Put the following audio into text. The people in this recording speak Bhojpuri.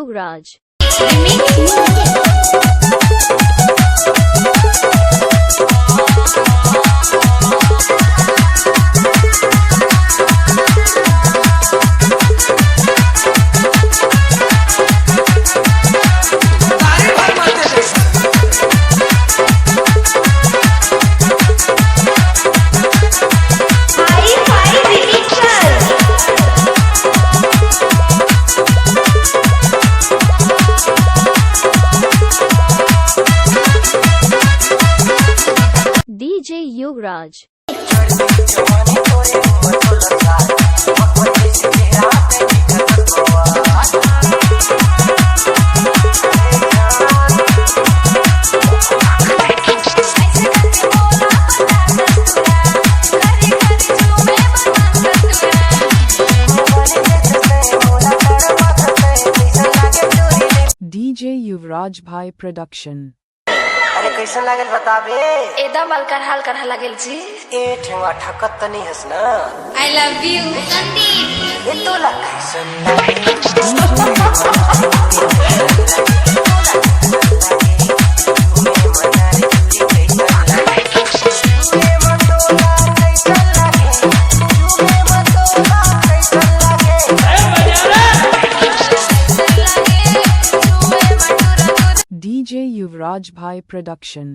युवराज। डीजे युवराज। डीजे युवराज भाई प्रोडक्शन। अरे कैसन लागल बताबे? एकदम हल्का लागल जी। ए ठेवा ठकत नहीं हस ना। I love you Sandeep. ये तो ला कैसन डीजे युवराज भाई प्रोडक्शन।